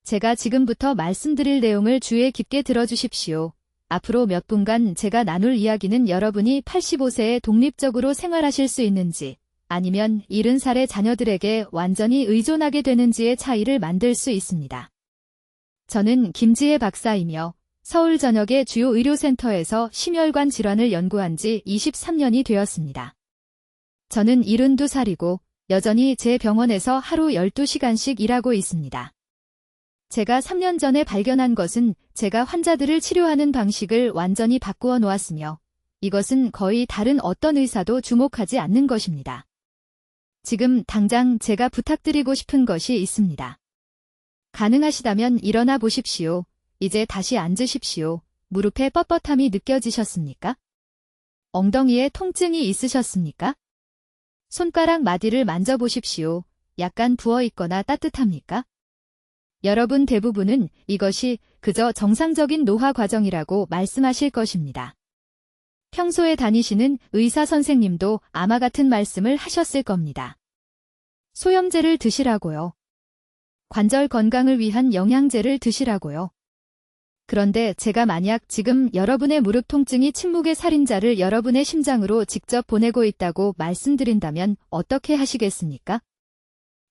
제가 지금부터 말씀드릴 내용을 주의 깊게 들어주십시오. 앞으로 몇 분간 제가 나눌 이야기는 여러분이 85세에 독립적으로 생활하실 수 있는지 아니면 70살의 자녀들에게 완전히 의존하게 되는지의 차이를 만들 수 있습니다. 저는 김지혜 박사이며 서울전역의 주요 의료센터에서 심혈관 질환을 연구한 지 23년이 되었습니다. 저는 72살이고 여전히 제 병원에서 하루 12시간씩 일하고 있습니다. 제가 3년 전에 발견한 것은 제가 환자들을 치료하는 방식을 완전히 바꾸어 놓았으며 이것은 거의 다른 어떤 의사도 주목하지 않는 것입니다. 지금 당장 제가 부탁드리고 싶은 것이 있습니다. 가능하시다면 일어나 보십시오. 이제 다시 앉으십시오. 무릎에 뻣뻣함이 느껴지셨습니까? 엉덩이에 통증이 있으셨습니까? 손가락 마디를 만져보십시오. 약간 부어 있거나 따뜻합니까? 여러분 대부분은 이것이 그저 정상적인 노화 과정이라고 말씀하실 것입니다. 평소에 다니시는 의사 선생님도 아마 같은 말씀을 하셨을 겁니다. 소염제를 드시라고요. 관절 건강을 위한 영양제를 드시라고요. 그런데 제가 만약 지금 여러분의 무릎 통증이 침묵의 살인자를 여러분의 심장으로 직접 보내고 있다고 말씀드린다면 어떻게 하시겠습니까?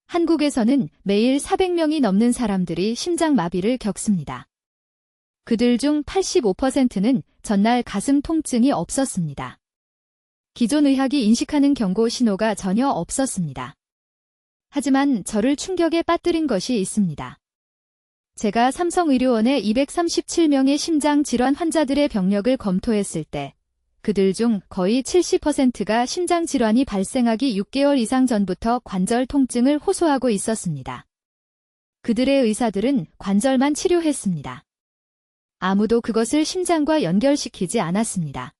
한국에서는 매일 400명이 넘는 사람들이 심장마비를 겪습니다. 그들 중 85%는 전날 가슴 통증이 없었습니다. 기존 의학이 인식하는 경고 신호가 전혀 없었습니다. 하지만 저를 충격에 빠뜨린 것이 있습니다. 제가 삼성의료원의 237명의 심장질환 환자들의 병력을 검토했을 때 그들 중 거의 70%가 심장질환이 발생하기 6개월 이상 전부터 관절 통증을 호소하고 있었습니다. 그들의 의사들은 관절만 치료했습니다. 아무도 그것을 심장과 연결시키지 않았습니다.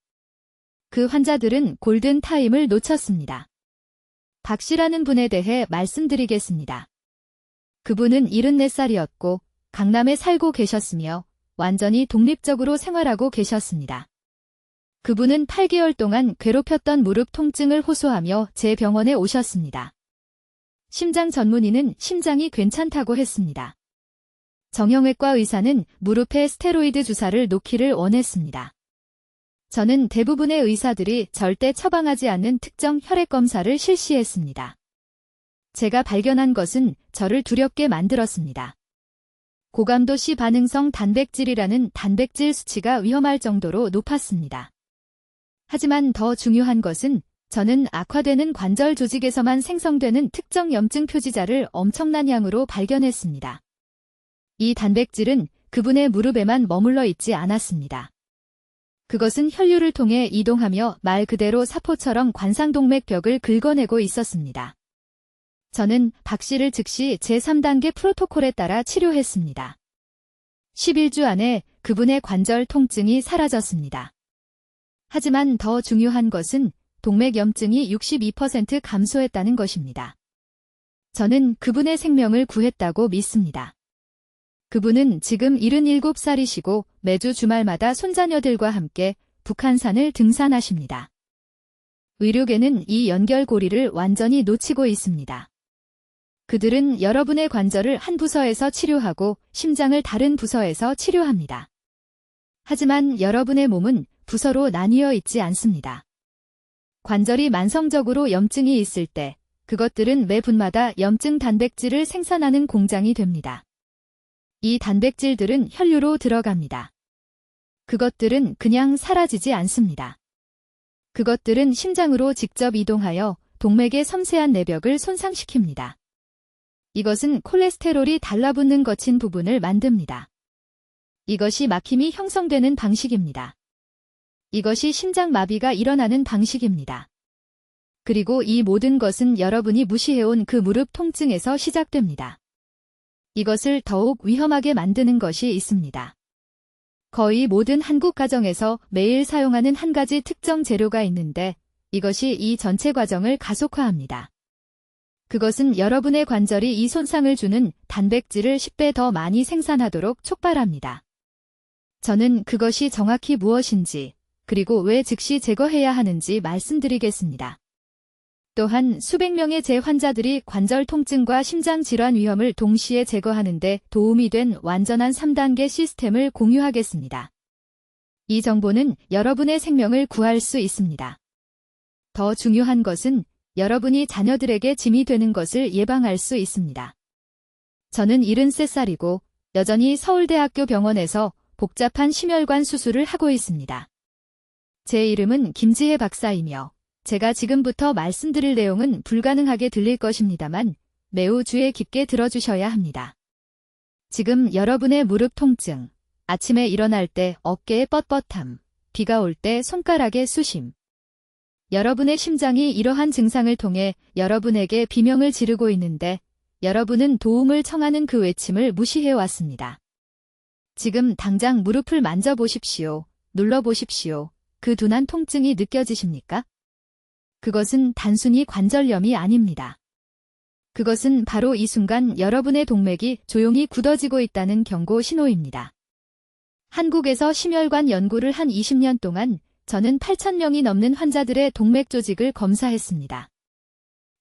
그 환자들은 골든 타임을 놓쳤습니다. 박 씨라는 분에 대해 말씀드리겠습니다. 그분은 74살이었고 강남에 살고 계셨으며 완전히 독립적으로 생활하고 계셨습니다. 그분은 8개월 동안 괴롭혔던 무릎 통증을 호소하며 제 병원에 오셨습니다. 심장 전문의는 심장이 괜찮다고 했습니다. 정형외과 의사는 무릎에 스테로이드 주사를 놓기를 원했습니다. 저는 대부분의 의사들이 절대 처방하지 않는 특정 혈액 검사를 실시했습니다. 제가 발견한 것은 저를 두렵게 만들었습니다. 고감도 C 반응성 단백질이라는 단백질 수치가 위험할 정도로 높았습니다. 하지만 더 중요한 것은 저는 악화되는 관절 조직에서만 생성되는 특정 염증 표지자를 엄청난 양으로 발견했습니다. 이 단백질은 그분의 무릎에만 머물러 있지 않았습니다. 그것은 혈류를 통해 이동하며 말 그대로 사포처럼 관상동맥 벽을 긁어내고 있었습니다. 저는 박 씨를 즉시 제3단계 프로토콜에 따라 치료했습니다. 11주 안에 그분의 관절 통증이 사라졌습니다. 하지만 더 중요한 것은 동맥 염증이 62% 감소했다는 것입니다. 저는 그분의 생명을 구했다고 믿습니다. 그분은 지금 77살이시고 매주 주말마다 손자녀들과 함께 북한산을 등산하십니다. 의료계는 이 연결고리를 완전히 놓치고 있습니다. 그들은 여러분의 관절을 한 부서에서 치료하고 심장을 다른 부서에서 치료합니다. 하지만 여러분의 몸은 부서로 나뉘어 있지 않습니다. 관절이 만성적으로 염증이 있을 때 그것들은 매 분마다 염증 단백질을 생산하는 공장이 됩니다. 이 단백질들은 혈류로 들어갑니다. 그것들은 그냥 사라지지 않습니다. 그것들은 심장으로 직접 이동하여 동맥의 섬세한 내벽을 손상시킵니다. 이것은 콜레스테롤이 달라붙는 거친 부분을 만듭니다. 이것이 막힘이 형성되는 방식입니다. 이것이 심장마비가 일어나는 방식입니다. 그리고 이 모든 것은 여러분이 무시해온 그 무릎 통증에서 시작됩니다. 이것을 더욱 위험하게 만드는 것이 있습니다. 거의 모든 한국 가정에서 매일 사용하는 한 가지 특정 재료가 있는데 이것이 이 전체 과정을 가속화합니다. 그것은 여러분의 관절이 이 손상을 주는 단백질을 10배 더 많이 생산하도록 촉발합니다. 저는 그것이 정확히 무엇인지 그리고 왜 즉시 제거해야 하는지 말씀드리겠습니다. 또한 수백 명의 재환자들이 관절 통증과 심장 질환 위험을 동시에 제거하는 데 도움이 된 완전한 3단계 시스템을 공유하겠습니다. 이 정보는 여러분의 생명을 구할 수 있습니다. 더 중요한 것은 여러분이 자녀들에게 짐이 되는 것을 예방할 수 있습니다. 저는 73살이고 여전히 서울대학교 병원에서 복잡한 심혈관 수술을 하고 있습니다. 제 이름은 김지혜 박사이며 제가 지금부터 말씀드릴 내용은 불가능하게 들릴 것입니다만 매우 주의 깊게 들어주셔야 합니다. 지금 여러분의 무릎 통증, 아침에 일어날 때 어깨의 뻣뻣함, 비가 올 때 손가락의 수심, 여러분의 심장이 이러한 증상을 통해 여러분에게 비명을 지르고 있는데 여러분은 도움을 청하는 그 외침을 무시해왔습니다. 지금 당장 무릎을 만져보십시오. 눌러보십시오. 그 둔한 통증이 느껴지십니까? 그것은 단순히 관절염이 아닙니다. 그것은 바로 이 순간 여러분의 동맥이 조용히 굳어지고 있다는 경고 신호입니다. 한국에서 심혈관 연구를 한 20년 동안 저는 8,000명이 넘는 환자들의 동맥 조직을 검사했습니다.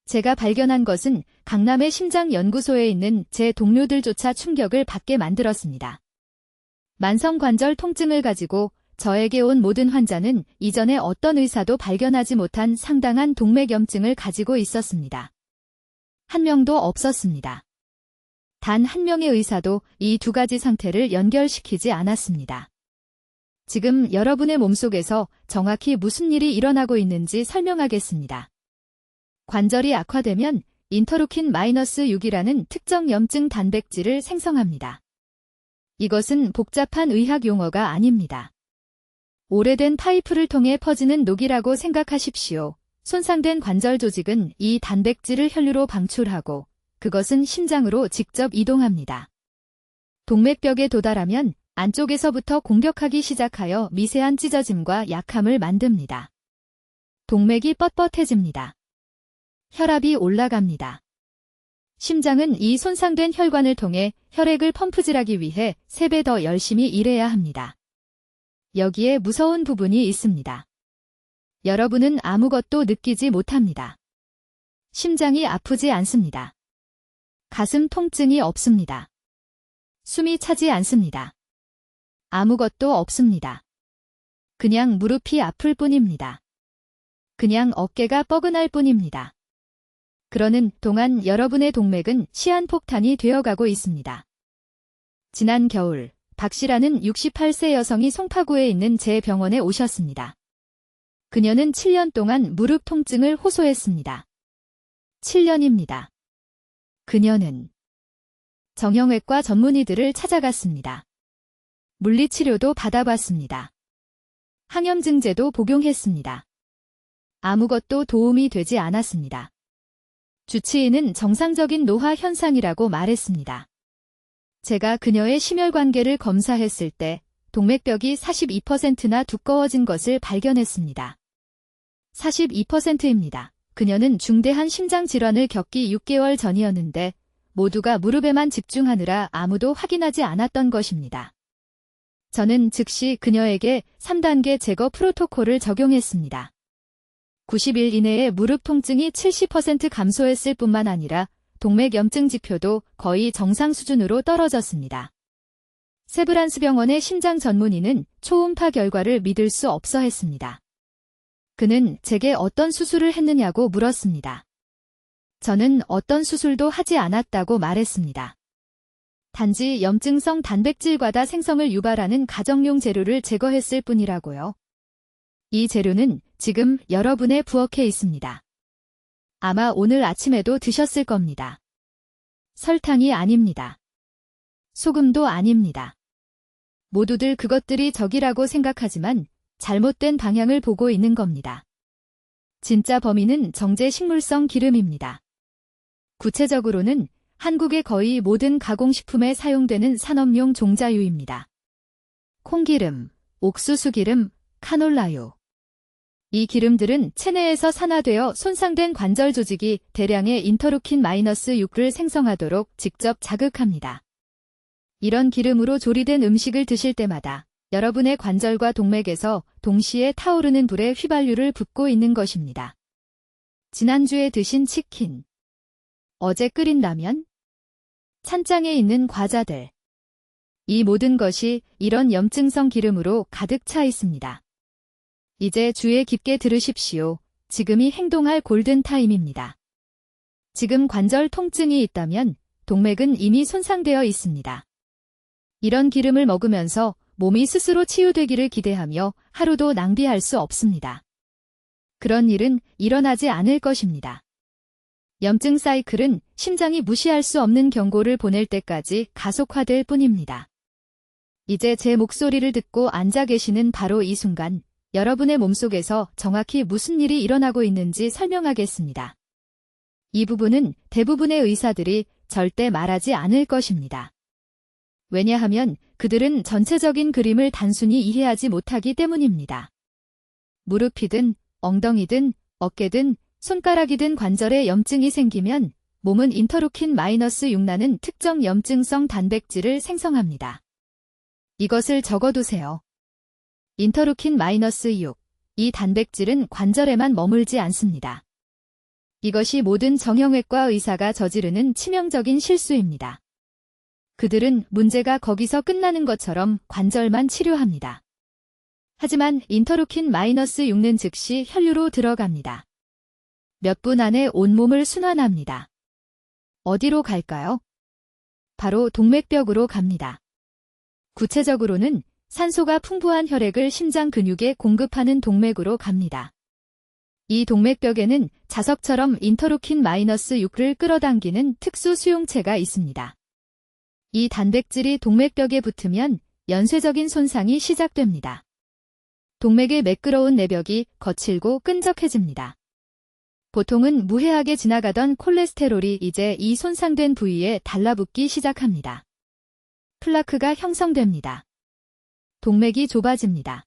제가 발견한 것은 강남의 심장연구소에 있는 제 동료들조차 충격을 받게 만들었습니다. 만성관절 통증을 가지고 저에게 온 모든 환자는 이전에 어떤 의사도 발견하지 못한 상당한 동맥염증을 가지고 있었습니다. 한 명도 없었습니다. 단 한 명의 의사도 이 두 가지 상태를 연결시키지 않았습니다. 지금 여러분의 몸속에서 정확히 무슨 일이 일어나고 있는지 설명하겠습니다. 관절이 악화되면 인터루킨-6이라는 특정 염증 단백질을 생성합니다. 이것은 복잡한 의학 용어가 아닙니다. 오래된 파이프를 통해 퍼지는 녹이라고 생각하십시오. 손상된 관절 조직은 이 단백질을 혈류로 방출하고 그것은 심장으로 직접 이동합니다. 동맥벽에 도달하면 안쪽에서부터 공격하기 시작하여 미세한 찢어짐과 약함을 만듭니다. 동맥이 뻣뻣해집니다. 혈압이 올라갑니다. 심장은 이 손상된 혈관을 통해 혈액을 펌프질하기 위해 3배 더 열심히 일해야 합니다. 여기에 무서운 부분이 있습니다. 여러분은 아무것도 느끼지 못합니다. 심장이 아프지 않습니다. 가슴 통증이 없습니다. 숨이 차지 않습니다. 아무것도 없습니다. 그냥 무릎이 아플 뿐입니다. 그냥 어깨가 뻐근할 뿐입니다. 그러는 동안 여러분의 동맥은 시한폭탄이 되어가고 있습니다. 지난 겨울 박씨라는 68세 여성이 송파구에 있는 제 병원에 오셨습니다. 그녀는 7년 동안 무릎 통증을 호소했습니다. 7년입니다. 그녀는 정형외과 전문의들을 찾아갔습니다. 물리치료도 받아봤습니다. 항염증제도 복용했습니다. 아무것도 도움이 되지 않았습니다. 주치의는 정상적인 노화 현상이라고 말했습니다. 제가 그녀의 심혈관계를 검사했을 때 동맥벽이 42%나 두꺼워진 것을 발견했습니다. 42%입니다. 그녀는 중대한 심장질환을 겪기 6개월 전이었는데 모두가 무릎에만 집중하느라 아무도 확인하지 않았던 것입니다. 저는 즉시 그녀에게 3단계 제거 프로토콜을 적용했습니다. 90일 이내에 무릎 통증이 70% 감소했을 뿐만 아니라 동맥염증 지표도 거의 정상 수준으로 떨어졌습니다. 세브란스 병원의 심장 전문의는 초음파 결과를 믿을 수 없어 했습니다. 그는 제게 어떤 수술을 했느냐고 물었습니다. 저는 어떤 수술도 하지 않았다고 말했습니다. 단지 염증성 단백질 과다 생성을 유발하는 가정용 재료를 제거했을 뿐이라고요. 이 재료는 지금 여러분의 부엌에 있습니다. 아마 오늘 아침에도 드셨을 겁니다. 설탕이 아닙니다. 소금도 아닙니다. 모두들 그것들이 적이라고 생각하지만 잘못된 방향을 보고 있는 겁니다. 진짜 범인은 정제 식물성 기름입니다. 구체적으로는 한국의 거의 모든 가공식품에 사용되는 산업용 종자유입니다. 콩기름, 옥수수기름, 카놀라유. 이 기름들은 체내에서 산화되어 손상된 관절 조직이 대량의 인터루킨-6를 생성하도록 직접 자극합니다. 이런 기름으로 조리된 음식을 드실 때마다 여러분의 관절과 동맥에서 동시에 타오르는 불에 휘발유를 붓고 있는 것입니다. 지난주에 드신 치킨, 어제 끓인 라면, 찬장에 있는 과자들. 이 모든 것이 이런 염증성 기름으로 가득 차 있습니다. 이제 주의 깊게 들으십시오. 지금이 행동할 골든타임입니다. 지금 관절 통증이 있다면 동맥은 이미 손상되어 있습니다. 이런 기름을 먹으면서 몸이 스스로 치유되기를 기대하며 하루도 낭비할 수 없습니다. 그런 일은 일어나지 않을 것입니다. 염증 사이클은 심장이 무시할 수 없는 경고를 보낼 때까지 가속화될 뿐입니다. 이제 제 목소리를 듣고 앉아 계시는 바로 이 순간, 여러분의 몸속에서 정확히 무슨 일이 일어나고 있는지 설명하겠습니다. 이 부분은 대부분의 의사들이 절대 말하지 않을 것입니다. 왜냐하면 그들은 전체적인 그림을 단순히 이해하지 못하기 때문입니다. 무릎이든 엉덩이든 어깨든 손가락이든 관절에 염증이 생기면 몸은 인터루킨-6라는 특정 염증성 단백질을 생성합니다. 이것을 적어두세요. 인터루킨-6. 이 단백질은 관절에만 머물지 않습니다. 이것이 모든 정형외과 의사가 저지르는 치명적인 실수입니다. 그들은 문제가 거기서 끝나는 것처럼 관절만 치료합니다. 하지만 인터루킨-6는 즉시 혈류로 들어갑니다. 몇 분 안에 온몸을 순환합니다. 어디로 갈까요? 바로 동맥벽으로 갑니다. 구체적으로는 산소가 풍부한 혈액을 심장 근육에 공급하는 동맥으로 갑니다. 이 동맥벽에는 자석처럼 인터루킨-6를 끌어당기는 특수 수용체가 있습니다. 이 단백질이 동맥벽에 붙으면 연쇄적인 손상이 시작됩니다. 동맥의 매끄러운 내벽이 거칠고 끈적해집니다. 보통은 무해하게 지나가던 콜레스테롤이 이제 이 손상된 부위에 달라붙기 시작합니다. 플라크가 형성됩니다. 동맥이 좁아집니다.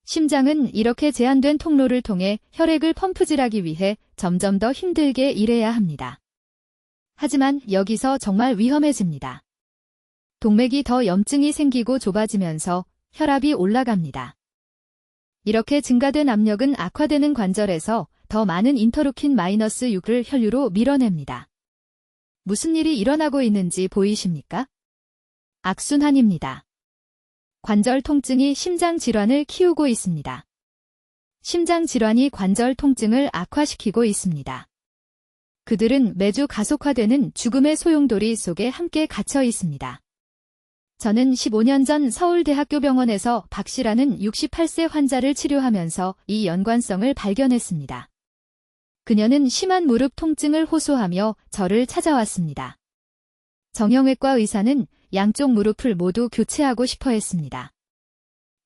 심장은 이렇게 제한된 통로를 통해 혈액을 펌프질하기 위해 점점 더 힘들게 일해야 합니다. 하지만 여기서 정말 위험해집니다. 동맥이 더 염증이 생기고 좁아지면서 혈압이 올라갑니다. 이렇게 증가된 압력은 악화되는 관절에서 더 많은 인터루킨-6을 혈류로 밀어냅니다. 무슨 일이 일어나고 있는지 보이십니까? 악순환입니다. 관절 통증이 심장 질환을 키우고 있습니다. 심장 질환이 관절 통증을 악화시키고 있습니다. 그들은 매주 가속화되는 죽음의 소용돌이 속에 함께 갇혀 있습니다. 저는 15년 전 서울대학교병원에서 박 씨라는 68세 환자를 치료하면서 이 연관성을 발견했습니다. 그녀는 심한 무릎 통증을 호소하며 저를 찾아왔습니다. 정형외과 의사는 양쪽 무릎을 모두 교체하고 싶어 했습니다.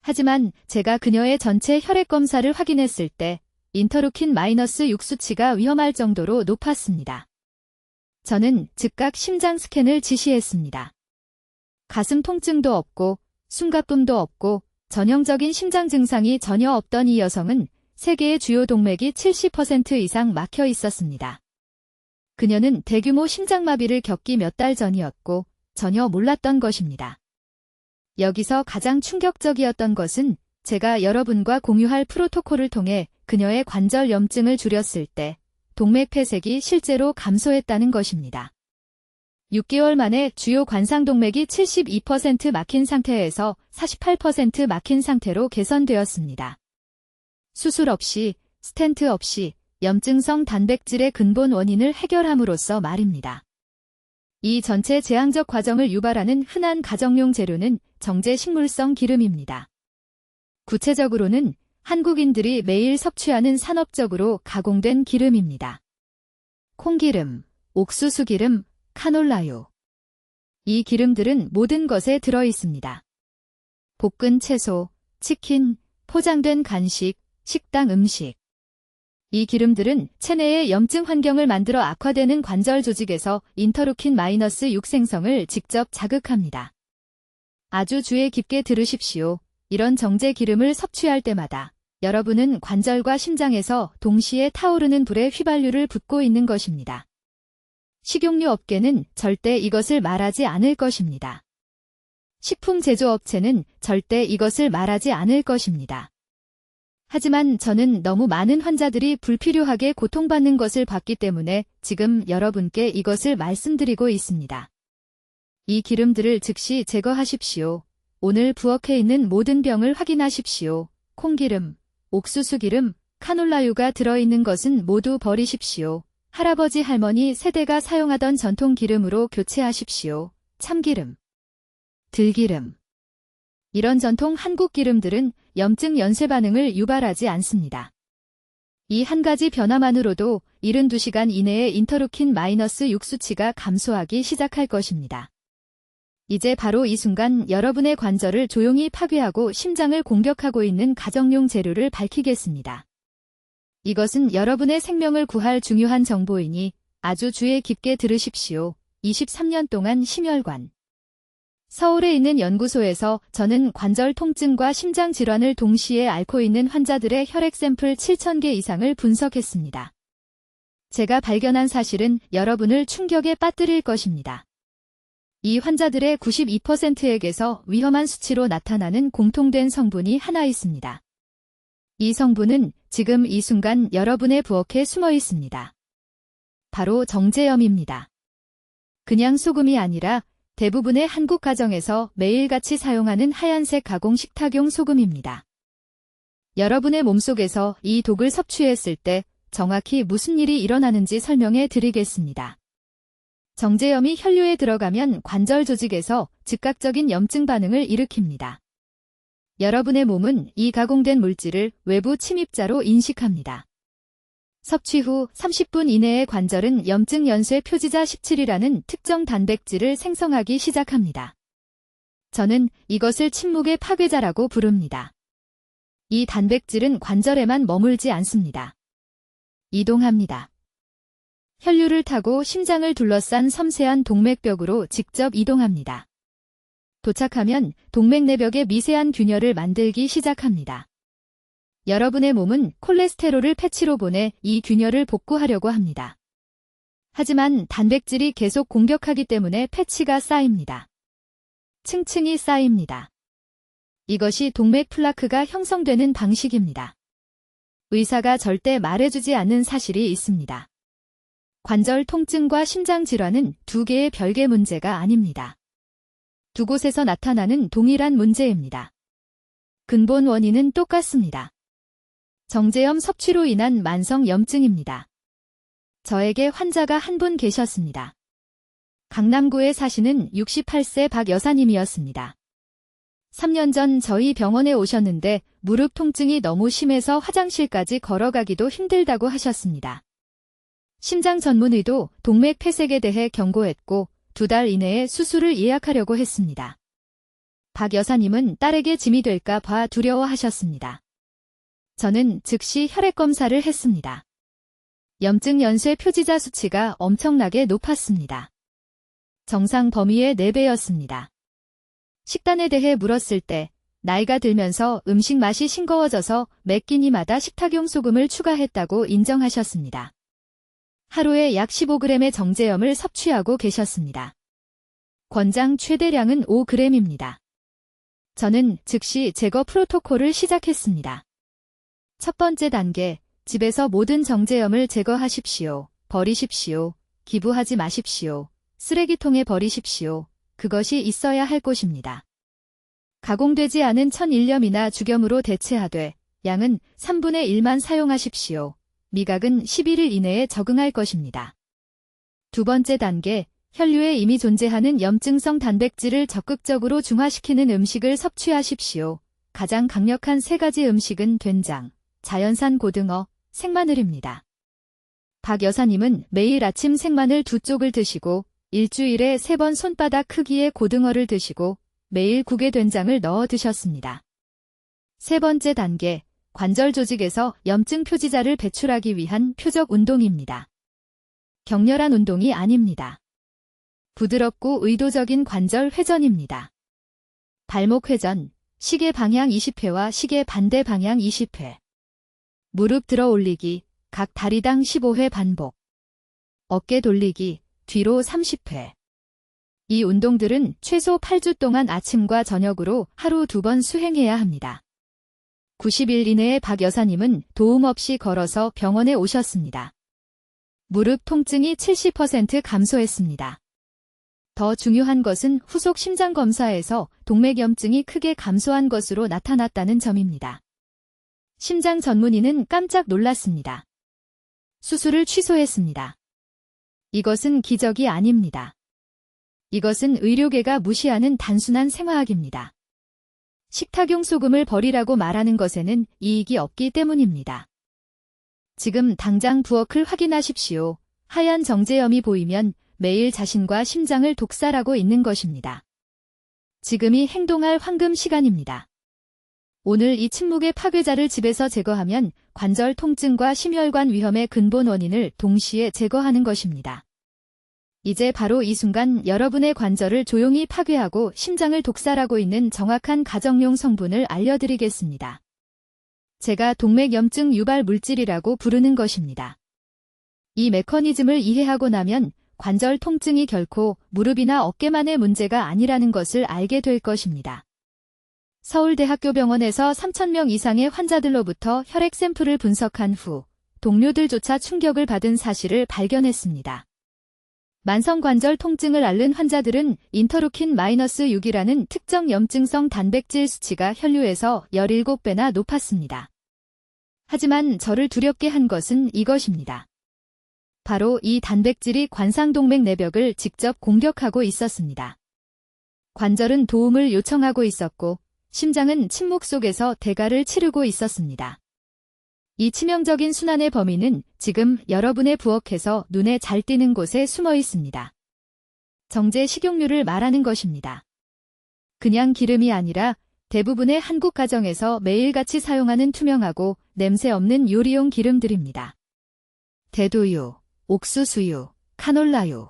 하지만 제가 그녀의 전체 혈액 검사를 확인했을 때 인터루킨-6 수치가 위험할 정도로 높았습니다. 저는 즉각 심장 스캔을 지시했습니다. 가슴 통증도 없고 숨가쁨도 없고 전형적인 심장 증상이 전혀 없던 이 여성은 세 개의 주요 동맥이 70% 이상 막혀 있었습니다. 그녀는 대규모 심장마비를 겪기 몇 달 전이었고 전혀 몰랐던 것입니다. 여기서 가장 충격적이었던 것은 제가 여러분과 공유할 프로토콜을 통해 그녀의 관절 염증을 줄였을 때 동맥 폐색이 실제로 감소했다는 것입니다. 6개월 만에 주요 관상동맥이 72% 막힌 상태에서 48% 막힌 상태로 개선되었습니다. 수술 없이, 스텐트 없이 염증성 단백질의 근본 원인을 해결함으로써 말입니다. 이 전체 재앙적 과정을 유발하는 흔한 가정용 재료는 정제 식물성 기름입니다. 구체적으로는 한국인들이 매일 섭취하는 산업적으로 가공된 기름입니다. 콩기름, 옥수수기름, 카놀라유. 이 기름들은 모든 것에 들어 있습니다. 볶은 채소, 치킨, 포장된 간식, 식당 음식. 이 기름들은 체내의 염증 환경을 만들어 악화되는 관절 조직에서 인터루킨-6 생성을 직접 자극합니다. 아주 주의 깊게 들으십시오. 이런 정제 기름을 섭취할 때마다 여러분은 관절과 심장에서 동시에 타오르는 불에 휘발유를 붓고 있는 것입니다. 식용유 업계는 절대 이것을 말하지 않을 것입니다. 식품 제조업체는 절대 이것을 말하지 않을 것입니다. 하지만 저는 너무 많은 환자들이 불필요하게 고통받는 것을 봤기 때문에 지금 여러분께 이것을 말씀드리고 있습니다. 이 기름들을 즉시 제거하십시오. 오늘 부엌에 있는 모든 병을 확인하십시오. 콩기름, 옥수수기름, 카놀라유가 들어있는 것은 모두 버리십시오. 할아버지 할머니 세대가 사용하던 전통 기름으로 교체하십시오. 참기름, 들기름. 이런 전통 한국 기름들은 염증 연쇄 반응을 유발하지 않습니다. 이 한 가지 변화만으로도 72시간 이내에 인터루킨-6 수치가 감소하기 시작할 것입니다. 이제 바로 이 순간 여러분의 관절을 조용히 파괴하고 심장을 공격하고 있는 가정용 재료를 밝히겠습니다. 이것은 여러분의 생명을 구할 중요한 정보이니 아주 주의 깊게 들으십시오. 23년 동안 심혈관. 서울에 있는 연구소에서 저는 관절 통증과 심장 질환을 동시에 앓고 있는 환자들의 혈액 샘플 7,000개 이상을 분석했습니다. 제가 발견한 사실은 여러분을 충격에 빠뜨릴 것입니다. 이 환자들의 92%에게서 위험한 수치로 나타나는 공통된 성분이 하나 있습니다. 이 성분은 지금 이 순간 여러분의 부엌에 숨어 있습니다. 바로 정제염입니다. 그냥 소금이 아니라 대부분의 한국 가정에서 매일같이 사용하는 하얀색 가공 식탁용 소금입니다. 여러분의 몸속에서 이 독을 섭취했을 때 정확히 무슨 일이 일어나는지 설명해 드리겠습니다. 정제염이 혈류에 들어가면 관절 조직에서 즉각적인 염증 반응을 일으킵니다. 여러분의 몸은 이 가공된 물질을 외부 침입자로 인식합니다. 섭취 후 30분 이내에 관절은 염증 연쇄 표지자 17이라는 특정 단백질을 생성하기 시작합니다. 저는 이것을 침묵의 파괴자라고 부릅니다. 이 단백질은 관절에만 머물지 않습니다. 이동합니다. 혈류를 타고 심장을 둘러싼 섬세한 동맥벽으로 직접 이동합니다. 도착하면 동맥내벽에 미세한 균열을 만들기 시작합니다. 여러분의 몸은 콜레스테롤을 패치로 보내 이 균열을 복구하려고 합니다. 하지만 단백질이 계속 공격하기 때문에 패치가 쌓입니다. 층층이 쌓입니다. 이것이 동맥 플라크가 형성되는 방식입니다. 의사가 절대 말해주지 않는 사실이 있습니다. 관절 통증과 심장 질환은 두 개의 별개 문제가 아닙니다. 두 곳에서 나타나는 동일한 문제입니다. 근본 원인은 똑같습니다. 정제염 섭취로 인한 만성 염증입니다. 저에게 환자가 한 분 계셨습니다. 강남구에 사시는 68세 박 여사님이었습니다. 3년 전 저희 병원에 오셨는데 무릎 통증이 너무 심해서 화장실까지 걸어가기도 힘들다고 하셨습니다. 심장 전문의도 동맥 폐색에 대해 경고했고 2달 이내에 수술을 예약하려고 했습니다. 박 여사님은 딸에게 짐이 될까 봐 두려워하셨습니다. 저는 즉시 혈액 검사를 했습니다. 염증 연쇄 표지자 수치가 엄청나게 높았습니다. 정상 범위의 4배였습니다. 식단에 대해 물었을 때 나이가 들면서 음식 맛이 싱거워져서 매 끼니마다 식탁용 소금을 추가했다고 인정하셨습니다. 하루에 약 15g의 정제염을 섭취하고 계셨습니다. 권장 최대량은 5g입니다. 저는 즉시 제거 프로토콜을 시작했습니다. 첫 번째 단계, 집에서 모든 정제염을 제거하십시오. 버리십시오. 기부하지 마십시오. 쓰레기통에 버리십시오. 그것이 있어야 할 곳입니다. 가공되지 않은 천일염이나 죽염으로 대체하되 양은 3분의 1만 사용하십시오. 미각은 11일 이내에 적응할 것입니다. 두 번째 단계, 혈류에 이미 존재하는 염증성 단백질을 적극적으로 중화시키는 음식을 섭취하십시오. 가장 강력한 3가지 음식은 된장, 자연산 고등어, 생마늘입니다. 박 여사님은 매일 아침 생마늘 2쪽을 드시고 일주일에 3번 손바닥 크기의 고등어를 드시고 매일 국에 된장을 넣어 드셨습니다. 세 번째 단계, 관절 조직에서 염증 표지자를 배출하기 위한 표적 운동입니다. 격렬한 운동이 아닙니다. 부드럽고 의도적인 관절 회전입니다. 발목 회전, 시계 방향 20회와 시계 반대 방향 20회. 무릎 들어 올리기, 각 다리당 15회 반복. 어깨 돌리기, 뒤로 30회. 이 운동들은 최소 8주 동안 아침과 저녁으로 하루 2번 수행해야 합니다. 90일 이내에 박 여사님은 도움 없이 걸어서 병원에 오셨습니다. 무릎 통증이 70% 감소했습니다. 더 중요한 것은 후속 심장 검사에서 동맥염증이 크게 감소한 것으로 나타났다는 점입니다. 심장 전문의는 깜짝 놀랐습니다. 수술을 취소했습니다. 이것은 기적이 아닙니다. 이것은 의료계가 무시하는 단순한 생화학입니다. 식탁용 소금을 버리라고 말하는 것에는 이익이 없기 때문입니다. 지금 당장 부엌을 확인하십시오. 하얀 정제염이 보이면 매일 자신과 심장을 독살하고 있는 것입니다. 지금이 행동할 황금 시간입니다. 오늘 이 침묵의 파괴자를 집에서 제거하면 관절 통증과 심혈관 위험의 근본 원인을 동시에 제거하는 것입니다. 이제 바로 이 순간 여러분의 관절을 조용히 파괴하고 심장을 독살하고 있는 정확한 가정용 성분을 알려드리겠습니다. 제가 동맥염증 유발 물질이라고 부르는 것입니다. 이 메커니즘을 이해하고 나면 관절 통증이 결코 무릎이나 어깨만의 문제가 아니라는 것을 알게 될 것입니다. 서울대학교 병원에서 3,000명 이상의 환자들로부터 혈액 샘플을 분석한 후 동료들조차 충격을 받은 사실을 발견했습니다. 만성관절 통증을 앓는 환자들은 인터루킨-6이라는 특정 염증성 단백질 수치가 혈류에서 17배나 높았습니다. 하지만 저를 두렵게 한 것은 이것입니다. 바로 이 단백질이 관상동맥 내벽을 직접 공격하고 있었습니다. 관절은 도움을 요청하고 있었고 심장은 침묵 속에서 대가를 치르고 있었습니다. 이 치명적인 순환의 범위는 지금 여러분의 부엌에서 눈에 잘 띄는 곳에 숨어 있습니다. 정제 식용유를 말하는 것입니다. 그냥 기름이 아니라 대부분의 한국 가정에서 매일같이 사용하는 투명하고 냄새 없는 요리용 기름들입니다. 대두유, 옥수수유, 카놀라유.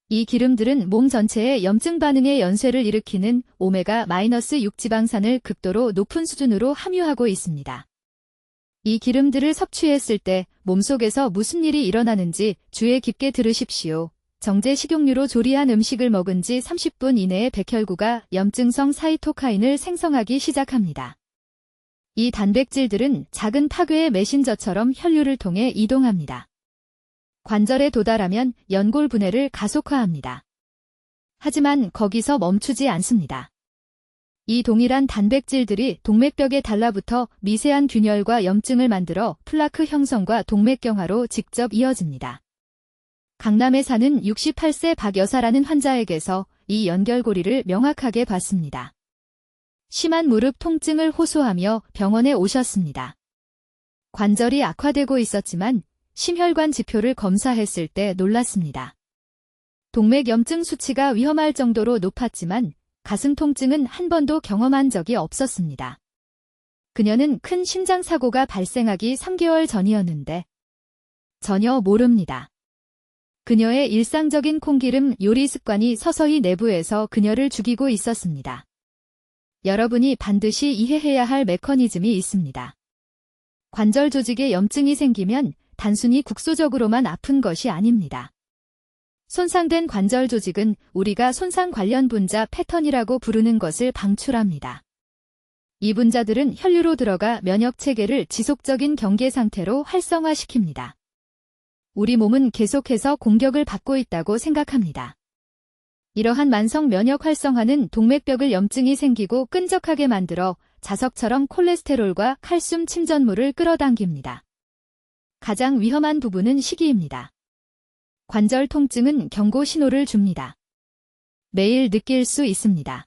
이 기름들은 몸 전체의 염증 반응의 연쇄를 일으키는 오메가-6 지방산을 극도로 높은 수준으로 함유하고 있습니다. 이 기름들을 섭취했을 때 몸속에서 무슨 일이 일어나는지 주의 깊게 들으십시오. 정제 식용유로 조리한 음식을 먹은 지 30분 이내에 백혈구가 염증성 사이토카인을 생성하기 시작합니다. 이 단백질들은 작은 파괴의 메신저처럼 혈류를 통해 이동합니다. 관절에 도달하면 연골 분해를 가속화합니다. 하지만 거기서 멈추지 않습니다. 이 동일한 단백질들이 동맥벽에 달라붙어 미세한 균열과 염증을 만들어 플라크 형성과 동맥경화로 직접 이어집니다. 강남에 사는 68세 박 여사라는 환자에게서 이 연결고리를 명확하게 봤습니다. 심한 무릎 통증을 호소하며 병원에 오셨습니다. 관절이 악화되고 있었지만 심혈관 지표를 검사했을 때 놀랐습니다. 동맥염증 수치가 위험할 정도로 높았지만 가슴 통증은 한 번도 경험한 적이 없었습니다. 그녀는 큰 심장사고가 발생하기 3개월 전이었는데 전혀 모릅니다. 그녀의 일상적인 콩기름 요리 습관이 서서히 내부에서 그녀를 죽이고 있었습니다. 여러분이 반드시 이해해야 할 메커니즘이 있습니다. 관절 조직에 염증이 생기면 단순히 국소적으로만 아픈 것이 아닙니다. 손상된 관절 조직은 우리가 손상 관련 분자 패턴이라고 부르는 것을 방출합니다. 이 분자들은 혈류로 들어가 면역 체계를 지속적인 경계 상태로 활성화시킵니다. 우리 몸은 계속해서 공격을 받고 있다고 생각합니다. 이러한 만성 면역 활성화는 동맥벽을 염증이 생기고 끈적하게 만들어 자석처럼 콜레스테롤과 칼슘 침전물을 끌어당깁니다. 가장 위험한 부분은 시기입니다. 관절 통증은 경고 신호를 줍니다. 매일 느낄 수 있습니다.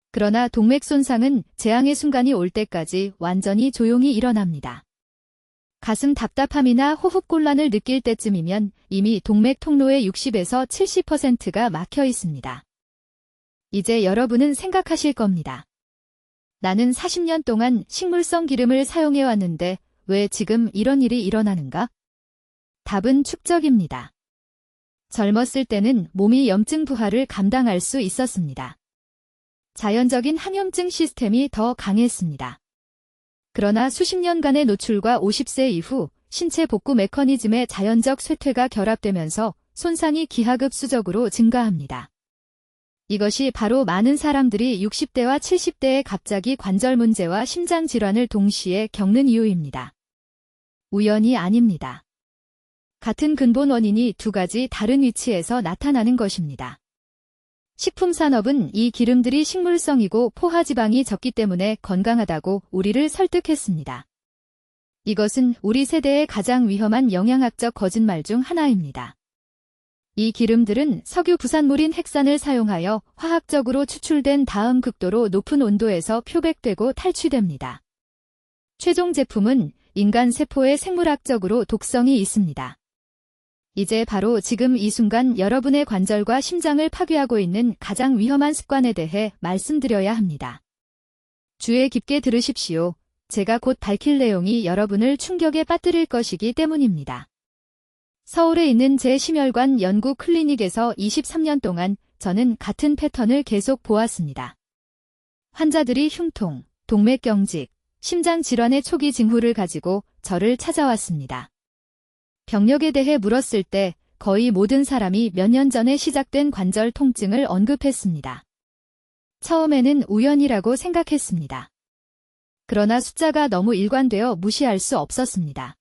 그러나 동맥 손상은 재앙의 순간이 올 때까지 완전히 조용히 일어납니다. 가슴 답답함이나 호흡곤란을 느낄 때쯤이면 이미 동맥 통로의 60에서 70%가 막혀 있습니다. 이제 여러분은 생각하실 겁니다. 나는 40년 동안 식물성 기름을 사용해왔는데 왜 지금 이런 일이 일어나는가? 답은 축적입니다. 젊었을 때는 몸이 염증 부하를 감당할 수 있었습니다. 자연적인 항염증 시스템이 더 강했습니다. 그러나 수십 년간의 노출과 50세 이후 신체 복구 메커니즘의 자연적 쇠퇴가 결합되면서 손상이 기하급수적으로 증가합니다. 이것이 바로 많은 사람들이 60대와 70대에 갑자기 관절 문제와 심장 질환을 동시에 겪는 이유입니다. 우연이 아닙니다. 같은 근본 원인이 두 가지 다른 위치에서 나타나는 것입니다. 식품산업은 이 기름들이 식물성이고 포화지방이 적기 때문에 건강하다고 우리를 설득했습니다. 이것은 우리 세대의 가장 위험한 영양학적 거짓말 중 하나입니다. 이 기름들은 석유 부산물인 핵산을 사용하여 화학적으로 추출된 다음 극도로 높은 온도에서 표백되고 탈취됩니다. 최종 제품은 인간 세포에 생물학적으로 독성이 있습니다. 이제 바로 지금 이 순간 여러분의 관절과 심장을 파괴하고 있는 가장 위험한 습관에 대해 말씀드려야 합니다. 주의 깊게 들으십시오. 제가 곧 밝힐 내용이 여러분을 충격에 빠뜨릴 것이기 때문입니다. 서울에 있는 제 심혈관 연구 클리닉에서 23년 동안 저는 같은 패턴을 계속 보았습니다. 환자들이 흉통, 동맥경직, 심장 질환의 초기 징후를 가지고 저를 찾아왔습니다. 병력에 대해 물었을 때 거의 모든 사람이 몇 년 전에 시작된 관절 통증을 언급했습니다. 처음에는 우연이라고 생각했습니다. 그러나 숫자가 너무 일관되어 무시할 수 없었습니다.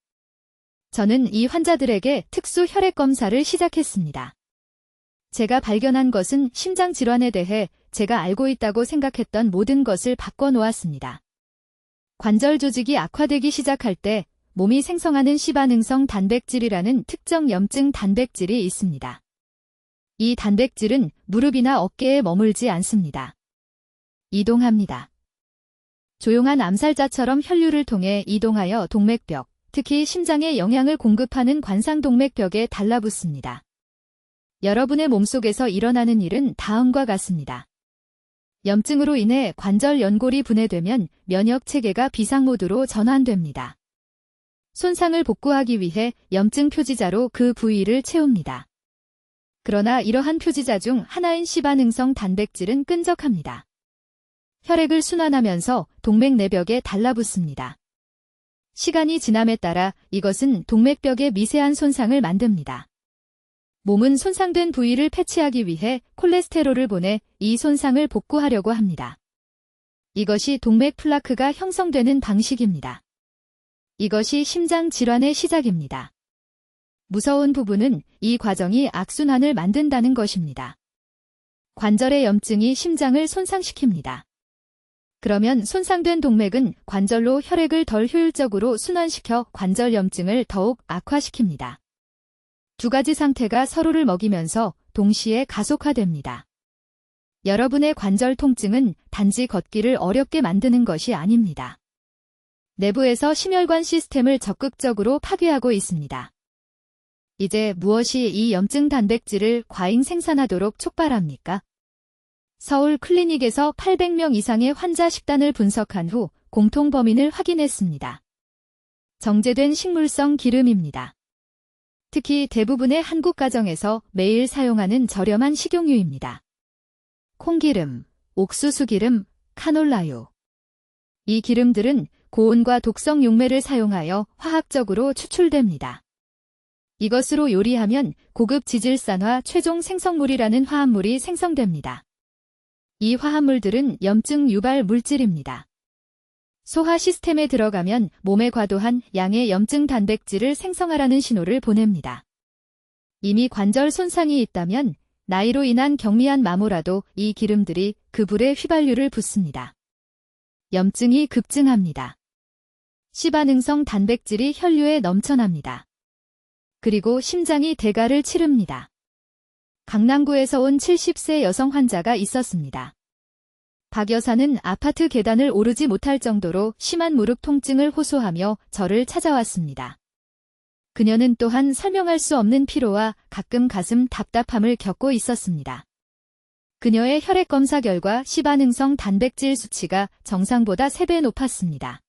저는 이 환자들에게 특수 혈액 검사를 시작했습니다. 제가 발견한 것은 심장 질환에 대해 제가 알고 있다고 생각했던 모든 것을 바꿔놓았습니다. 관절 조직이 악화되기 시작할 때 몸이 생성하는 시반응성 단백질이라는 특정 염증 단백질이 있습니다. 이 단백질은 무릎이나 어깨에 머물지 않습니다. 이동합니다. 조용한 암살자처럼 혈류를 통해 이동하여 동맥벽, 특히 심장에 영향을 공급하는 관상동맥벽에 달라붙습니다. 여러분의 몸속에서 일어나는 일은 다음과 같습니다. 염증으로 인해 관절 연골이 분해되면 면역 체계가 비상모드로 전환됩니다. 손상을 복구하기 위해 염증 표지자로 그 부위를 채웁니다. 그러나 이러한 표지자 중 하나인 시반응성 단백질은 끈적합니다. 혈액을 순환하면서 동맥 내벽에 달라붙습니다. 시간이 지남에 따라 이것은 동맥벽에 미세한 손상을 만듭니다. 몸은 손상된 부위를 패치하기 위해 콜레스테롤을 보내 이 손상을 복구하려고 합니다. 이것이 동맥 플라크가 형성되는 방식입니다. 이것이 심장 질환의 시작입니다. 무서운 부분은 이 과정이 악순환을 만든다는 것입니다. 관절의 염증이 심장을 손상시킵니다. 그러면 손상된 동맥은 관절로 혈액을 덜 효율적으로 순환시켜 관절 염증을 더욱 악화시킵니다. 두 가지 상태가 서로를 먹이면서 동시에 가속화됩니다. 여러분의 관절 통증은 단지 걷기를 어렵게 만드는 것이 아닙니다. 내부에서 심혈관 시스템을 적극적으로 파괴하고 있습니다. 이제 무엇이 이 염증 단백질을 과잉 생산하도록 촉발합니까? 서울 클리닉에서 800명 이상의 환자 식단을 분석한 후 공통 범인을 확인했습니다. 정제된 식물성 기름입니다. 특히 대부분의 한국 가정에서 매일 사용하는 저렴한 식용유입니다. 콩기름, 옥수수기름, 카놀라유. 이 기름들은 고온과 독성 용매를 사용하여 화학적으로 추출됩니다. 이것으로 요리하면 고급 지질산화 최종 생성물이라는 화합물이 생성됩니다. 이 화합물들은 염증 유발 물질입니다. 소화 시스템에 들어가면 몸에 과도한 양의 염증 단백질을 생성하라는 신호를 보냅니다. 이미 관절 손상이 있다면 나이로 인한 경미한 마모라도 이 기름들이 그 불에 휘발유를 붓습니다. 염증이 급증합니다. 시반응성 단백질이 혈류에 넘쳐납니다. 그리고 심장이 대가를 치릅니다. 강남구에서 온 70세 여성 환자가 있었습니다. 박 여사는 아파트 계단을 오르지 못할 정도로 심한 무릎 통증을 호소하며 저를 찾아왔습니다. 그녀는 또한 설명할 수 없는 피로와 가끔 가슴 답답함을 겪고 있었습니다. 그녀의 혈액 검사 결과 시반응성 단백질 수치가 정상보다 3배 높았습니다.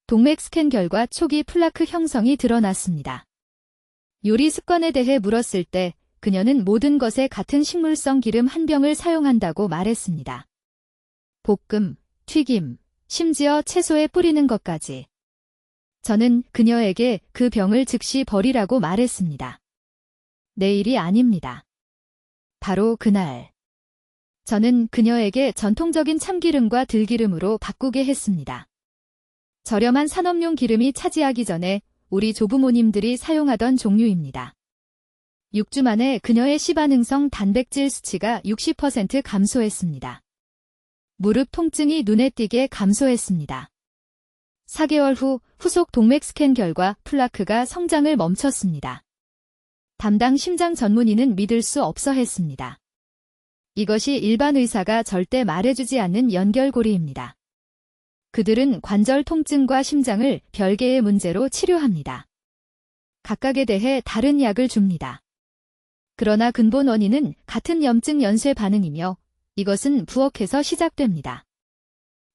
동맥 스캔 결과 초기 플라크 형성이 드러났습니다. 요리 습관에 대해 물었을 때 그녀는 모든 것에 같은 식물성 기름 한 병을 사용한다고 말했습니다. 볶음, 튀김, 심지어 채소에 뿌리는 것까지. 저는 그녀에게 그 병을 즉시 버리라고 말했습니다. 내일이 아닙니다. 바로 그날. 저는 그녀에게 전통적인 참기름과 들기름으로 바꾸게 했습니다. 저렴한 산업용 기름이 차지하기 전에 우리 조부모님들이 사용하던 종류입니다. 6주 만에 그녀의 시반응성 단백질 수치가 60% 감소했습니다. 무릎 통증이 눈에 띄게 감소했습니다. 4개월 후 후속 동맥 스캔 결과 플라크가 성장을 멈췄습니다. 담당 심장 전문의는 믿을 수 없어 했습니다. 이것이 일반 의사가 절대 말해주지 않는 연결고리입니다. 그들은 관절 통증과 심장을 별개의 문제로 치료합니다. 각각에 대해 다른 약을 줍니다. 그러나 근본 원인은 같은 염증 연쇄 반응이며 이것은 부엌에서 시작됩니다.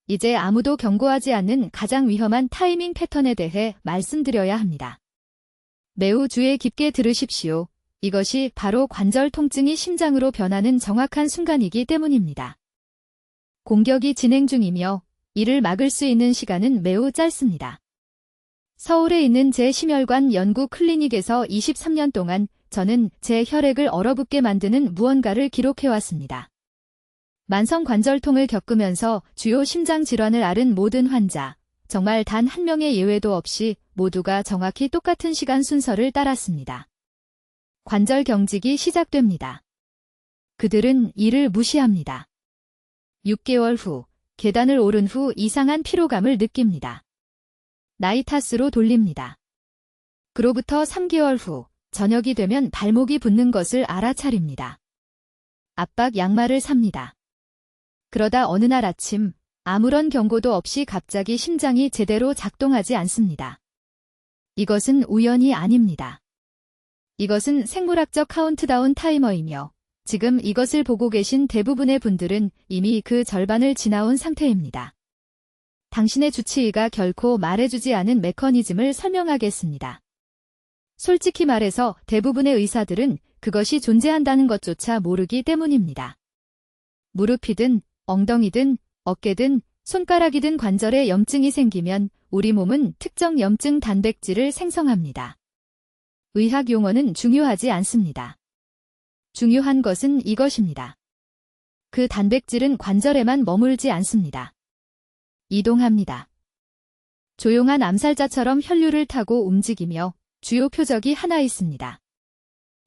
이제 아무도 경고하지 않는 가장 위험한 타이밍 패턴에 대해 말씀드려야 합니다. 매우 주의 깊게 들으십시오. 이것이 바로 관절 통증이 심장으로 변하는 정확한 순간이기 때문입니다. 공격이 진행 중이며 이를 막을 수 있는 시간은 매우 짧습니다. 서울에 있는 제 심혈관 연구 클리닉에서 23년 동안 저는 제 혈액을 얼어붙게 만드는 무언가를 기록해왔습니다. 만성관절통을 겪으면서 주요 심장 질환을 앓은 모든 환자, 정말 단 한 명의 예외도 없이 모두가 정확히 똑같은 시간 순서를 따랐습니다. 관절 경직이 시작됩니다. 그들은 이를 무시합니다. 6개월 후, 계단을 오른 후 이상한 피로감을 느낍니다. 나이 탓으로 돌립니다. 그로부터 3개월 후, 저녁이 되면 발목이 붓는 것을 알아차립니다. 압박 양말을 삽니다. 그러다 어느 날 아침, 아무런 경고도 없이 갑자기 심장이 제대로 작동하지 않습니다. 이것은 우연이 아닙니다. 이것은 생물학적 카운트다운 타이머이며 지금 이것을 보고 계신 대부분의 분들은 이미 그 절반을 지나온 상태입니다. 당신의 주치의가 결코 말해주지 않은 메커니즘을 설명하겠습니다. 솔직히 말해서 대부분의 의사들은 그것이 존재한다는 것조차 모르기 때문입니다. 무릎이든 엉덩이든 어깨든 손가락이든 관절에 염증이 생기면 우리 몸은 특정 염증 단백질을 생성합니다. 의학 용어는 중요하지 않습니다. 중요한 것은 이것입니다. 그 단백질은 관절에만 머물지 않습니다. 이동합니다. 조용한 암살자처럼 혈류를 타고 움직이며 주요 표적이 하나 있습니다.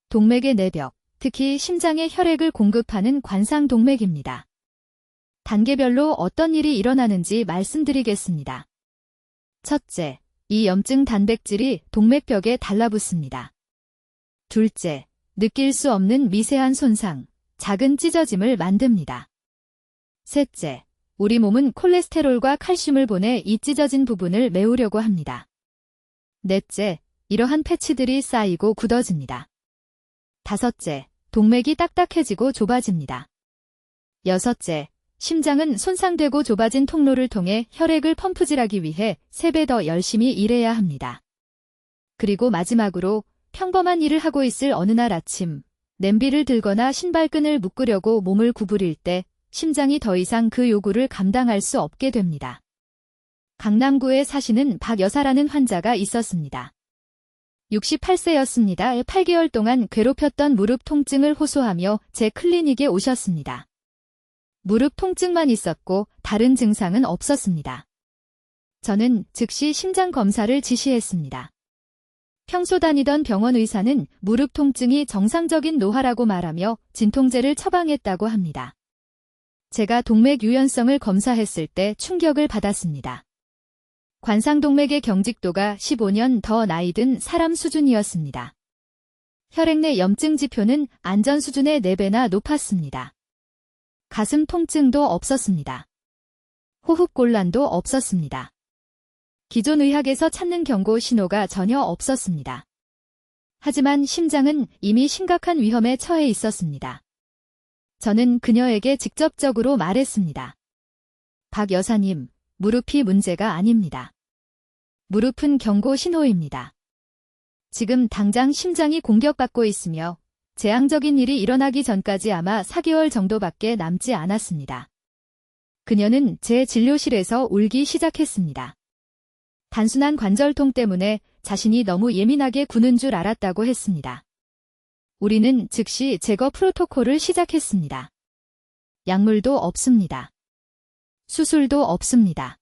동맥의 내벽, 특히 심장에 혈액을 공급하는 관상동맥입니다. 단계별로 어떤 일이 일어나는지 말씀드리겠습니다. 첫째, 이 염증 단백질이 동맥벽에 달라붙습니다. 둘째, 느낄 수 없는 미세한 손상, 작은 찢어짐을 만듭니다. 셋째, 우리 몸은 콜레스테롤과 칼슘을 보내 이 찢어진 부분을 메우려고 합니다. 넷째, 이러한 패치들이 쌓이고 굳어집니다. 다섯째, 동맥이 딱딱해지고 좁아집니다. 여섯째, 심장은 손상되고 좁아진 통로를 통해 혈액을 펌프질하기 위해 3배 더 열심히 일해야 합니다. 그리고 마지막으로 평범한 일을 하고 있을 어느 날 아침, 냄비를 들거나 신발끈을 묶으려고 몸을 구부릴 때 심장이 더 이상 그 요구를 감당할 수 없게 됩니다. 강남구에 사시는 박 여사라는 환자가 있었습니다. 68세였습니다. 8개월 동안 괴롭혔던 무릎 통증을 호소하며 제 클리닉에 오셨습니다. 무릎 통증만 있었고 다른 증상은 없었습니다. 저는 즉시 심장 검사를 지시했습니다. 평소 다니던 병원 의사는 무릎 통증이 정상적인 노화라고 말하며 진통제를 처방했다고 합니다. 제가 동맥 유연성을 검사했을 때 충격을 받았습니다. 관상동맥의 경직도가 15년 더 나이 든 사람 수준이었습니다. 혈액 내 염증 지표는 안전 수준의 4배나 높았습니다. 가슴 통증도 없었습니다. 호흡곤란도 없었습니다. 기존 의학에서 찾는 경고 신호가 전혀 없었습니다. 하지만 심장은 이미 심각한 위험에 처해 있었습니다. 저는 그녀에게 직접적으로 말했습니다. 박 여사님, 무릎이 문제가 아닙니다. 무릎은 경고 신호입니다. 지금 당장 심장이 공격받고 있으며 재앙적인 일이 일어나기 전까지 아마 4개월 정도밖에 남지 않았습니다. 그녀는 제 진료실에서 울기 시작했습니다. 단순한 관절통 때문에 자신이 너무 예민하게 구는 줄 알았다고 했습니다. 우리는 즉시 제거 프로토콜을 시작했습니다. 약물도 없습니다. 수술도 없습니다.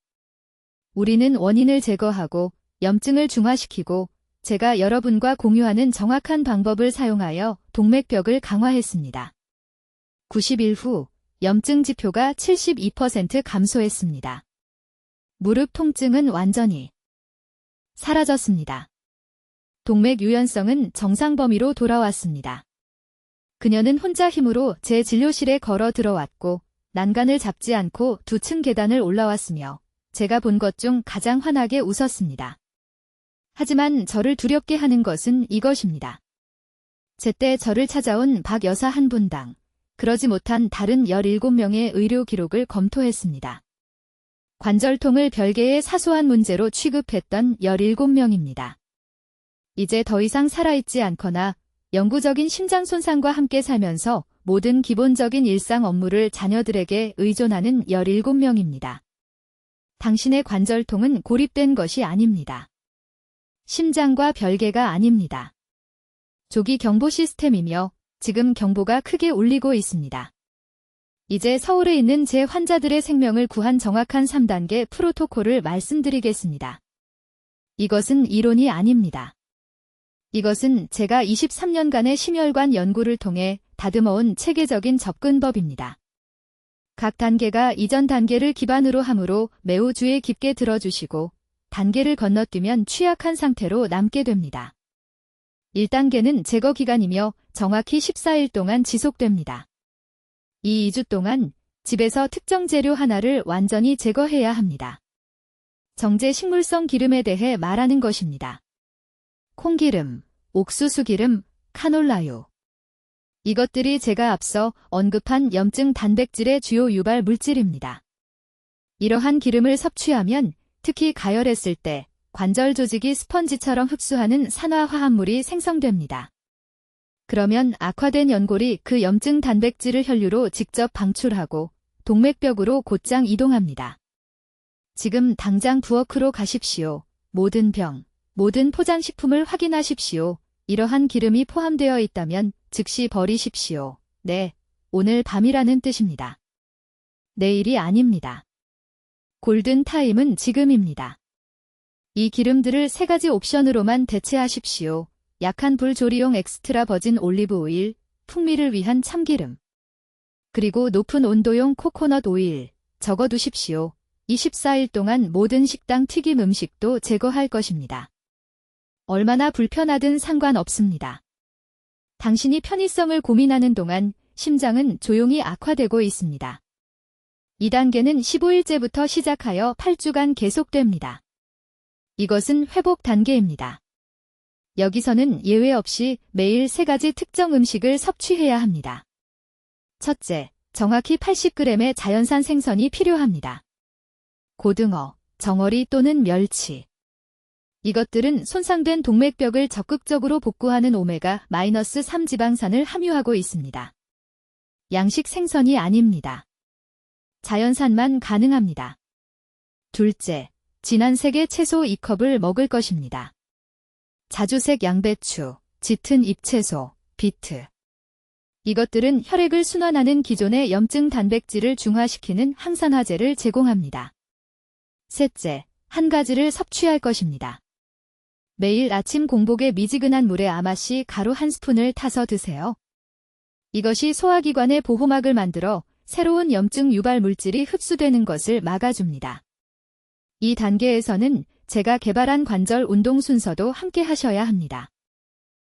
우리는 원인을 제거하고 염증을 중화시키고 제가 여러분과 공유하는 정확한 방법을 사용하여 동맥벽을 강화했습니다. 90일 후 염증 지표가 72% 감소했습니다. 무릎 통증은 완전히 사라졌습니다. 동맥 유연성은 정상 범위로 돌아왔습니다. 그녀는 혼자 힘으로 제 진료실에 걸어 들어왔고 난간을 잡지 않고 2층 계단을 올라왔으며 제가 본 것 중 가장 환하게 웃었습니다. 하지만 저를 두렵게 하는 것은 이것입니다. 제때 저를 찾아온 박 여사 한 분당 그러지 못한 다른 17명의 의료 기록을 검토했습니다. 관절통을 별개의 사소한 문제로 취급했던 17명입니다. 이제 더 이상 살아있지 않거나 영구적인 심장 손상과 함께 살면서 모든 기본적인 일상 업무를 자녀들에게 의존하는 17명입니다. 당신의 관절통은 고립된 것이 아닙니다. 심장과 별개가 아닙니다. 조기 경보 시스템이며 지금 경보가 크게 울리고 있습니다. 이제 서울에 있는 제 환자들의 생명을 구한 정확한 3단계 프로토콜을 말씀드리겠습니다. 이것은 이론이 아닙니다. 이것은 제가 23년간의 심혈관 연구를 통해 다듬어온 체계적인 접근법입니다. 각 단계가 이전 단계를 기반으로 하므로 매우 주의 깊게 들어주시고 단계를 건너뛰면 취약한 상태로 남게 됩니다. 1단계는 제거 기간이며 정확히 14일 동안 지속됩니다. 이 2주 동안 집에서 특정 재료 하나를 완전히 제거해야 합니다. 정제 식물성 기름에 대해 말하는 것입니다. 콩기름, 옥수수기름, 카놀라유. 이것들이 제가 앞서 언급한 염증 단백질의 주요 유발 물질입니다. 이러한 기름을 섭취하면 특히 가열했을 때 관절 조직이 스펀지처럼 흡수하는 산화화합물이 생성됩니다. 그러면 악화된 연골이 그 염증 단백질을 혈류로 직접 방출하고 동맥벽으로 곧장 이동합니다. 지금 당장 부엌으로 가십시오. 모든 병, 모든 포장식품을 확인하십시오. 이러한 기름이 포함되어 있다면 즉시 버리십시오. 네, 오늘 밤이라는 뜻입니다. 내일이 아닙니다. 골든 타임은 지금입니다. 이 기름들을 3가지 옵션으로만 대체하십시오. 약한 불 조리용 엑스트라 버진 올리브 오일, 풍미를 위한 참기름. 그리고 높은 온도용 코코넛 오일, 적어두십시오. 24일 동안 모든 식당 튀김 음식도 제거할 것입니다. 얼마나 불편하든 상관없습니다. 당신이 편의성을 고민하는 동안 심장은 조용히 악화되고 있습니다. 2단계는 15일째부터 시작하여 8주간 계속됩니다. 이것은 회복 단계입니다. 여기서는 예외 없이 매일 3가지 특정 음식을 섭취해야 합니다. 첫째, 정확히 80g의 자연산 생선이 필요합니다. 고등어, 정어리 또는 멸치. 이것들은 손상된 동맥벽을 적극적으로 복구하는 오메가-3 지방산을 함유하고 있습니다. 양식 생선이 아닙니다. 자연산만 가능합니다. 둘째, 진한 색의 채소 2컵을 먹을 것입니다. 자주색 양배추, 짙은 잎채소, 비트. 이것들은 혈액을 순환하는 기존의 염증 단백질을 중화시키는 항산화제를 제공합니다. 셋째, 한 가지를 섭취할 것입니다. 매일 아침 공복에 미지근한 물에 아마씨 가루 1스푼을 타서 드세요. 이것이 소화기관의 보호막을 만들어 새로운 염증 유발 물질이 흡수되는 것을 막아줍니다. 이 단계에서는 제가 개발한 관절 운동 순서도 함께 하셔야 합니다.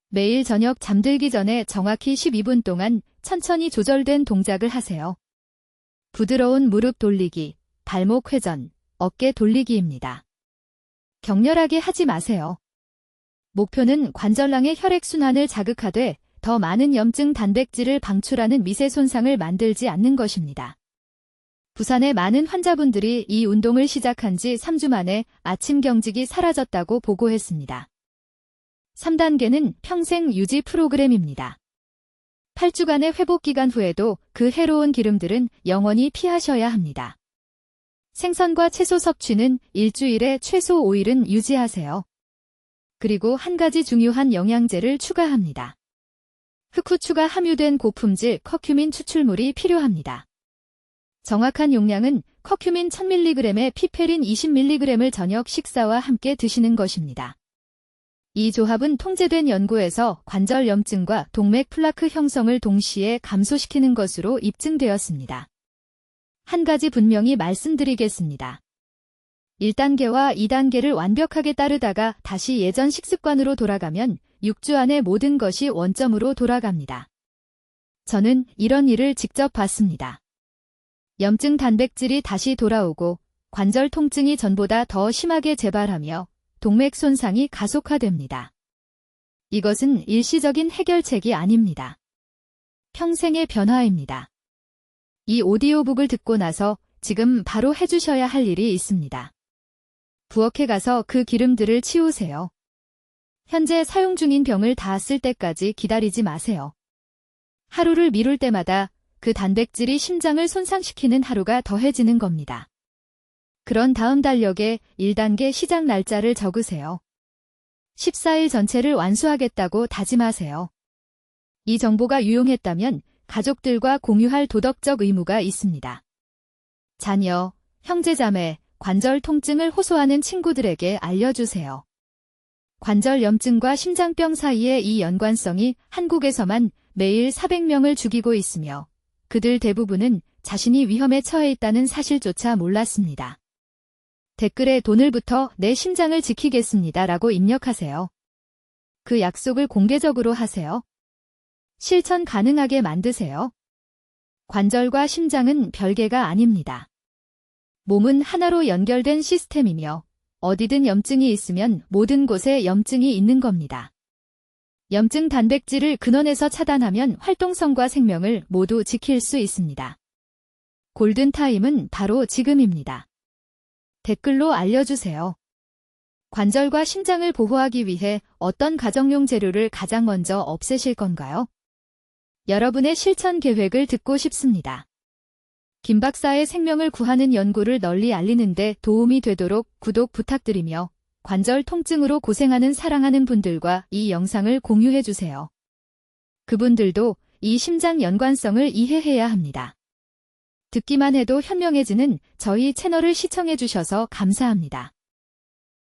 매일 저녁 잠들기 전에 정확히 12분 동안 천천히 조절된 동작을 하세요. 부드러운 무릎 돌리기, 발목 회전, 어깨 돌리기입니다. 격렬하게 하지 마세요. 목표는 관절낭의 혈액순환을 자극하되 더 많은 염증 단백질을 방출하는 미세 손상을 만들지 않는 것입니다. 부산의 많은 환자분들이 이 운동을 시작한 지 3주 만에 아침 경직이 사라졌다고 보고했습니다. 3단계는 평생 유지 프로그램입니다. 8주간의 회복 기간 후에도 그 해로운 기름들은 영원히 피하셔야 합니다. 생선과 채소 섭취는 일주일에 최소 5일은 유지하세요. 그리고 한 가지 중요한 영양제를 추가합니다. 흑후추가 함유된 고품질 커큐민 추출물이 필요합니다. 정확한 용량은 커큐민 1000mg에 피페린 20mg을 저녁 식사와 함께 드시는 것입니다. 이 조합은 통제된 연구에서 관절염증과 동맥 플라크 형성을 동시에 감소시키는 것으로 입증되었습니다. 한 가지 분명히 말씀드리겠습니다. 1단계와 2단계를 완벽하게 따르다가 다시 예전 식습관으로 돌아가면 6주 안에 모든 것이 원점으로 돌아갑니다. 저는 이런 일을 직접 봤습니다. 염증 단백질이 다시 돌아오고 관절 통증이 전보다 더 심하게 재발하며 동맥 손상이 가속화됩니다. 이것은 일시적인 해결책이 아닙니다. 평생의 변화입니다. 이 오디오북을 듣고 나서 지금 바로 해주셔야 할 일이 있습니다. 부엌에 가서 그 기름들을 치우세요. 현재 사용 중인 병을 다 쓸 때까지 기다리지 마세요. 하루를 미룰 때마다 그 단백질이 심장을 손상시키는 하루가 더해지는 겁니다. 그런 다음 달력에 1단계 시작 날짜를 적으세요. 14일 전체를 완수하겠다고 다짐하세요. 이 정보가 유용했다면 가족들과 공유할 도덕적 의무가 있습니다. 자녀, 형제자매, 관절 통증을 호소하는 친구들에게 알려주세요. 관절염증과 심장병 사이의 이 연관성이 한국에서만 매일 400명을 죽이고 있으며 그들 대부분은 자신이 위험에 처해 있다는 사실조차 몰랐습니다. 댓글에 돈을부터 내 심장을 지키겠습니다 라고 입력하세요. 그 약속을 공개적으로 하세요. 실천 가능하게 만드세요. 관절과 심장은 별개가 아닙니다. 몸은 하나로 연결된 시스템이며 어디든 염증이 있으면 모든 곳에 염증이 있는 겁니다. 염증 단백질을 근원에서 차단하면 활동성과 생명을 모두 지킬 수 있습니다. 골든타임은 바로 지금입니다. 댓글로 알려주세요. 관절과 심장을 보호하기 위해 어떤 가정용 재료를 가장 먼저 없애실 건가요? 여러분의 실천 계획을 듣고 싶습니다. 김 박사의 생명을 구하는 연구를 널리 알리는 데 도움이 되도록 구독 부탁드리며 관절 통증으로 고생하는 사랑하는 분들과 이 영상을 공유해주세요. 그분들도 이 심장 연관성을 이해해야 합니다. 듣기만 해도 현명해지는 저희 채널을 시청해주셔서 감사합니다.